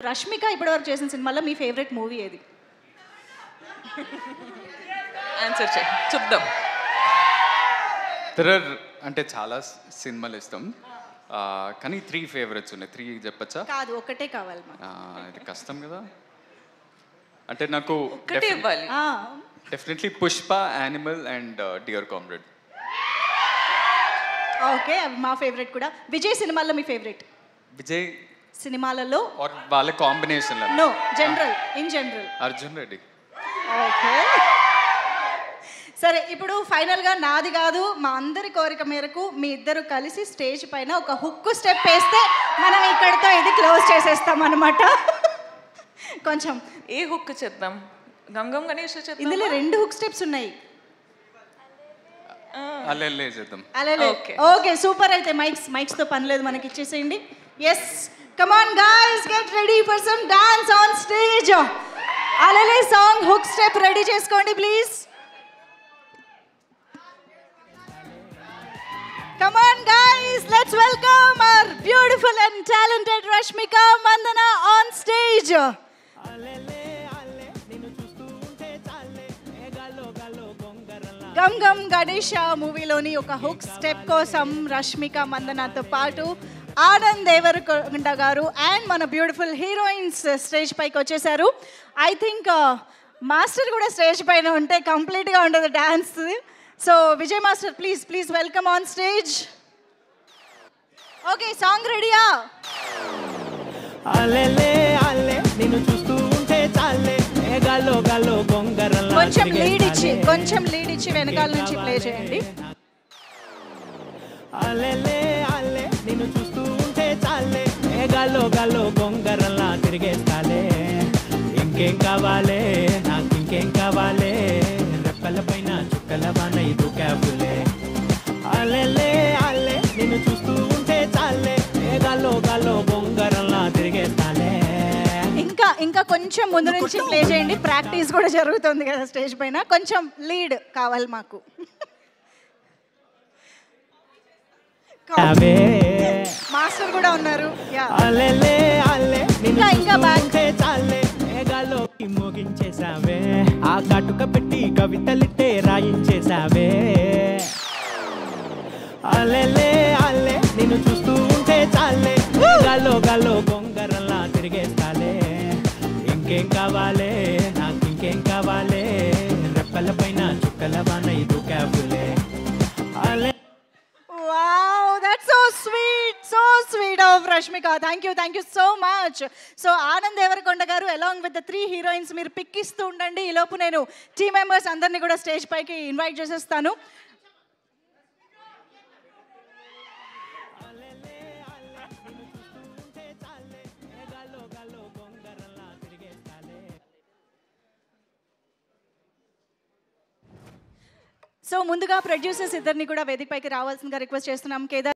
రష్మిక ఇప్పటివరకు చేసిన సినిమాలో మీ ఫేవరెట్ మూవీ ఏది? ఆన్సర్ చేయి చూద్దాం. థ్రిల్లర్ అంటే చాలా సినిమాలు ఇష్టం, కానీ 3 ఫేవరెట్స్ ఉన్నాయి. 3 చెప్పచ్చా? కాదు, ఒకటే కావాలి మాకు. ఇది కష్టం కదా. అంటే నాకు ఒకటే ఇవ్వాలి. Definitely Pushpa, Animal and Dear Comrade. Okay, మా ఫేవరెట్ కూడా. విజయ్ సినిమాల్లో మీ ఫేవరెట్? విజయ్ సినిమాలలో ఆర్ వాళ్ళ combination? No, general, in general. Arjun Reddy. Okay, సరే. ఇప్పుడు ఫైనల్గా నాది కాదు, మా అందరి కోరిక మేరకు మీ ఇద్దరు కలిసి స్టేజ్ పైన ఒక హుక్ స్టెప్ వేస్తే మనం ఇక్కడితో ఇది క్లోజ్ చేసేస్తాం అనమాట. కొంచెం ఏ హుక్ చేద్దాం? గంగం గణేష్ చేద్దాం. ఇందులో 2 హుక్ స్టెప్స్ ఉన్నాయి. అల్లెల్లే చేద్దాం. Okay, super. అయితే మైక్స్తో పని లేదు, మనకి ఇచ్చేసేయండి. Yes, come on guys, get ready for some dance on stage. అలలే సాంగ్ హుక్ స్టెప్ రెడీ చేసుకోండి please. Come on guys, let's welcome our beautiful and talented Rashmika Mandana on stage. Gam Gam Ganesha మూవీలోని ఒక హుక్ స్టెప్ కోసం రష్మిక మందనతో పాటు ఆనంద్ దేవరకొండ గారు and మన beautiful heroines stage పైకి వచ్చేసారు. ఐ థింక్ మాస్టర్ కూడా స్టేజ్ పైన ఉంటే కంప్లీట్గా ఉండదు dance. So Vijay master, please welcome on stage. Okay, song రెడీయా? కొంచెం లీడ్ ఇచ్చి వెనకాల నుంచి ప్లే చేయండి. నిన్ను చూస్తూ ఉంటే చాలే, గాల్లో గాల్లో గొంగరల్లా తిరిగేస్తాలే. ఇంకేం కావాలే, నాకు ఇంకేం కావాలే, రెక్కల పైన చుక్కల వాన ఇది క్యాబులే. అల్లెల్లే అల్లే నిన్ను చూస్తూ ఉంటే చాలే, గాల్లో గాల్లో గొంగరల్లా తిరిగేస్తాలే. ఇంకా కొంచెం ముందు నుంచి ప్లే చేయండి, ప్రాక్టీస్ కూడా జరుగుతుంది కదా స్టేజ్ పైన. కొంచెం లీడ్ కావాలి మాకు. మాస్టర్ కూడా ఉన్నారు. ఇంకా బ్యాక్ మోగించేసావే, ఆ కాటుక పెట్టి కవితలిట్టే రాయించేసావే. అల్లెల్లే అల్లే నిన్ను చూస్తూ ఉంటే చాలే, గాల్లో గాల్లో గొంగరల్లా తిరిగేస్తాలే. ఇంకేం కావాలే, నాకు ఇంకేం కావాలే, రెప్పల పైన చుక్కల వాన ఇది క్యాబులే. Wow, that's so sweet of Rashmika. Thank you so much. So Anand Devarakonda గారు along with the 3 heroines మీరు పిక్ ఇస్తూ ఉండండి. ఈ లోపు నేను టీమ్ మెంబర్స్ అందరినీ కూడా స్టేజ్ పైకి ఇన్వైట్ చేసేస్తాను. సో ముందుగా ప్రొడ్యూసర్స్ ఇద్దరిని కూడా వేదిక పైకి రావాల్సిందిగా రిక్వెస్ట్ చేస్తున్నాం. కేదార్